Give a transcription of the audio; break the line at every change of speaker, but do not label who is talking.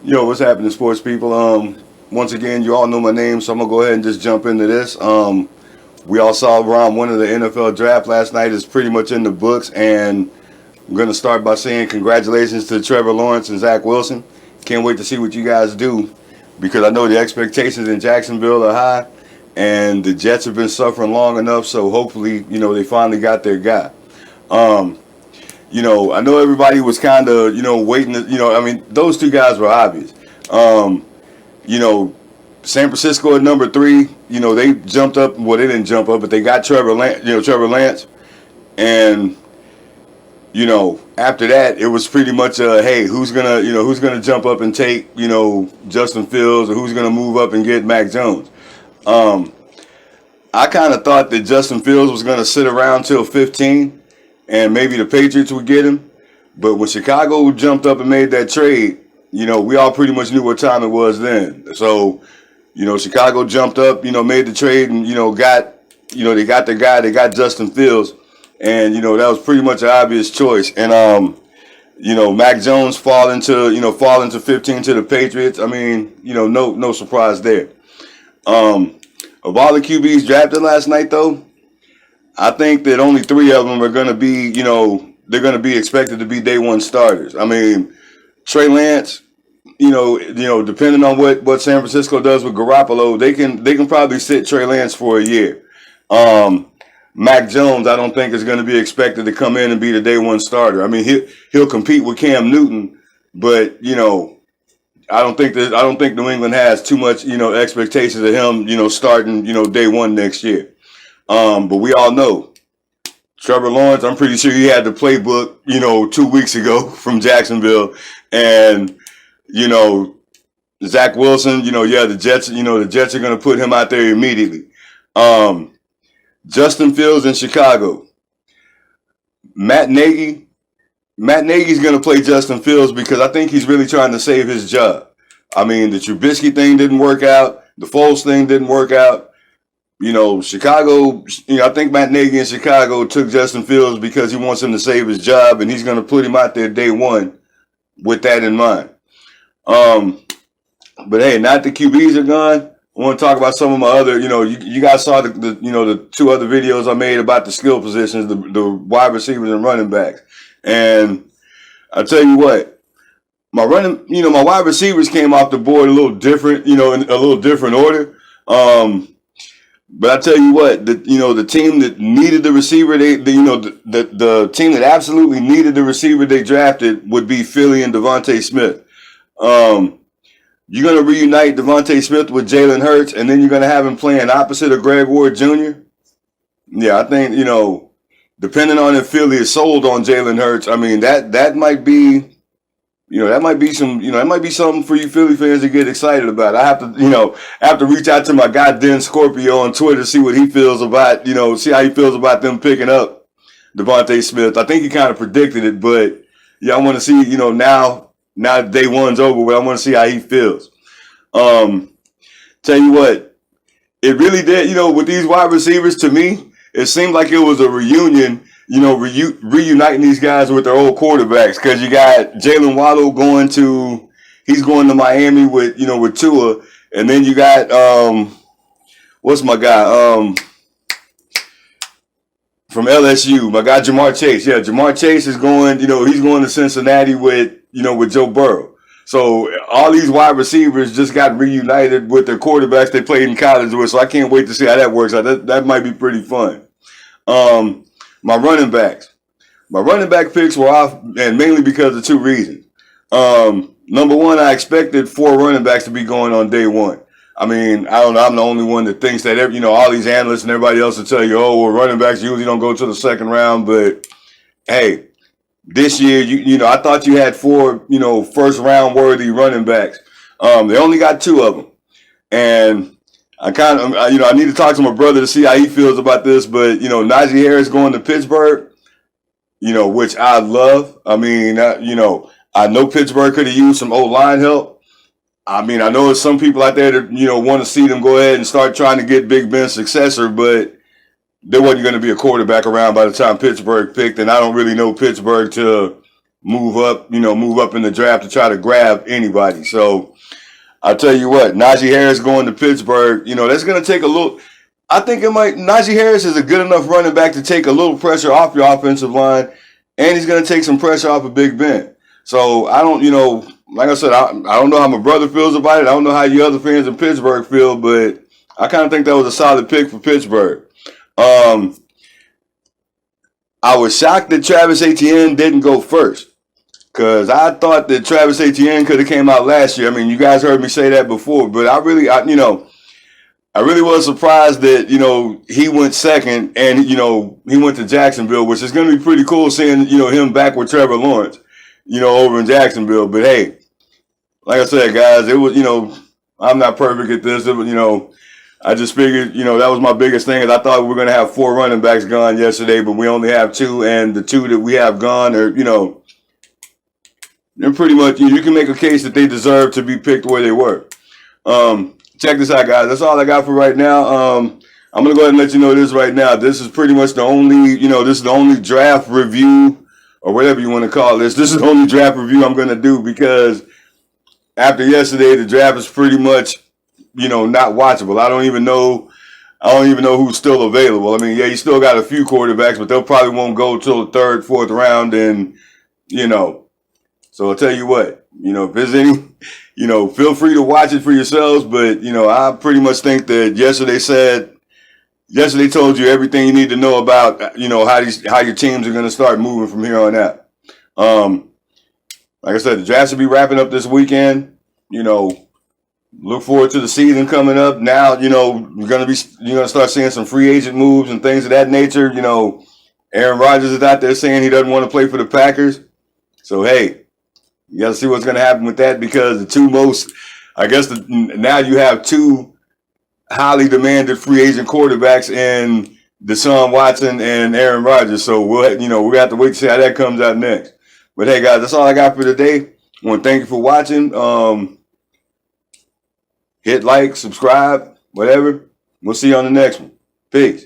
Yo, what's happening, sports people? Once again, you all know my name, so I'm gonna go ahead and just jump into this. We all saw round one of the NFL draft last night. It's pretty much in the books, and I'm gonna start by saying congratulations to Trevor Lawrence and Zach Wilson. Can't wait to see what you guys do because I know the expectations in Jacksonville are high, and the Jets have been suffering long enough. So hopefully, they finally got their guy. Um, I know everybody was kind of, waiting. I mean, those two guys were obvious. Um, you know, San Francisco at number three. They jumped up. Well, they didn't jump up, but they got Trevor Lance. Trevor Lance, and after that, it was pretty much hey, who's gonna jump up and take, Justin Fields, or who's gonna move up and get Mac Jones. Um, I kind of thought that Justin Fields was gonna sit around till 15, and maybe the Patriots would get him. But when Chicago jumped up and made that trade, we all pretty much knew what time it was then. So, Chicago jumped up, made the trade, and they got their guy, they got Justin Fields, and that was pretty much an obvious choice. And Mac Jones fall into 15 to the Patriots. I mean, no surprise there. Of all the QBs drafted last night, though, I think that only three of them are going to be, they're going to be expected to be day one starters. I mean, Trey Lance, depending on what San Francisco does with Garoppolo, they can probably sit Trey Lance for a year. Mac Jones, I don't think is going to be expected to come in and be the day one starter. I mean, he'll compete with Cam Newton, but I don't think New England has too much expectations of him starting day one next year. But we all know Trevor Lawrence. I'm pretty sure he had the playbook 2 weeks ago from Jacksonville, and Zach Wilson. The Jets. The Jets are going to put him out there immediately. Justin Fields in Chicago. Matt Nagy's going to play Justin Fields because I think he's really trying to save his job. I mean, the Trubisky thing didn't work out. The Foles thing didn't work out. Chicago, I think Matt Nagy in Chicago took Justin Fields because he wants him to save his job, and he's going to put him out there day one with that in mind. But hey, not the QBs are gone. I want to talk about some of my other, you guys saw the two other videos I made about the skill positions, the wide receivers and running backs. And I tell you what, my wide receivers came off the board a little different, in a little different order. But I tell you what, the team that needed the receiver, the team that absolutely needed the receiver they drafted would be Philly and Devontae Smith. You're going to reunite Devontae Smith with Jalen Hurts, and then you're going to have him playing opposite of Greg Ward Jr.? Yeah, I think, depending on if Philly is sold on Jalen Hurts, I mean, that might be, that might be something for you Philly fans to get excited about. I have to reach out to my goddamn Scorpio on Twitter to see what he feels about, see how he feels about them picking up Devontae Smith. I think he kind of predicted it, but yeah, I want to see, now day one's over with, I want to see how he feels. Tell you what, it really did, with these wide receivers, to me, it seemed like it was a reunion, reuniting these guys with their old quarterbacks, because you got Jalen Waddle going to Miami with Tua, and then you got, what's my guy, from LSU, my guy Jamar Chase. Yeah, Jamar Chase is going, he's going to Cincinnati with Joe Burrow. So all these wide receivers just got reunited with their quarterbacks they played in college with. So I can't wait to see how that works out. That might be pretty fun. My running back picks were off, and mainly because of two reasons. Number one, I expected 4 running backs to be going on day one. I mean, I don't know. I'm the only one that thinks that, all these analysts and everybody else will tell you, oh, well, running backs usually don't go to the second round. But hey, this year, I thought you had 4, first round worthy running backs. They only got 2 of them. And I kind of, I need to talk to my brother to see how he feels about this. But, Najee Harris going to Pittsburgh, which I love. I mean, I know Pittsburgh could have used some O-line help. I mean, I know there's some people out there that, want to see them go ahead and start trying to get Big Ben's successor, but there wasn't going to be a quarterback around by the time Pittsburgh picked, and I don't really know Pittsburgh to move up in the draft to try to grab anybody. So I'll tell you what, Najee Harris going to Pittsburgh, that's going to take a little. I think Najee Harris is a good enough running back to take a little pressure off your offensive line, and he's going to take some pressure off of Big Ben. So I don't, like I said, I don't know how my brother feels about it. I don't know how you other fans in Pittsburgh feel, but I kind of think that was a solid pick for Pittsburgh. I was shocked that Travis Etienne didn't go first, because I thought that Travis Etienne could have came out last year. I mean, you guys heard me say that before, but I really was surprised that, he went second and, he went to Jacksonville, which is going to be pretty cool seeing, him back with Trevor Lawrence, over in Jacksonville. But hey, like I said, guys, it was, I'm not perfect at this. It was, I just figured, that was my biggest thing, is I thought we were going to have 4 running backs gone yesterday, but we only have 2, and the 2 that we have gone are, they're pretty much, you can make a case that they deserve to be picked where they were. Check this out, guys. That's all I got for right now. I'm going to go ahead and let you know this right now. This is pretty much the only, this is the only draft review, or whatever you want to call this. This is the only draft review I'm going to do, because after yesterday, the draft is pretty much, not watchable. I don't even know who's still available. I mean, yeah, you still got a few quarterbacks, but they'll probably won't go till the 3rd, 4th round, and, so I'll tell you what, if there's any, feel free to watch it for yourselves. But, I pretty much think that yesterday told you everything you need to know about, how your teams are going to start moving from here on out. Like I said, the draft should be wrapping up this weekend. Look forward to the season coming up. Now, you're going to start seeing some free agent moves and things of that nature. Aaron Rodgers is out there saying he doesn't want to play for the Packers. So, hey, you got to see what's going to happen with that, because the 2 most, now you have 2 highly demanded free agent quarterbacks in Deshaun Watson and Aaron Rodgers. So we'll have to wait to see how that comes out next. But hey, guys, that's all I got for today. I want to thank you for watching. Hit like, subscribe, whatever. We'll see you on the next one. Peace.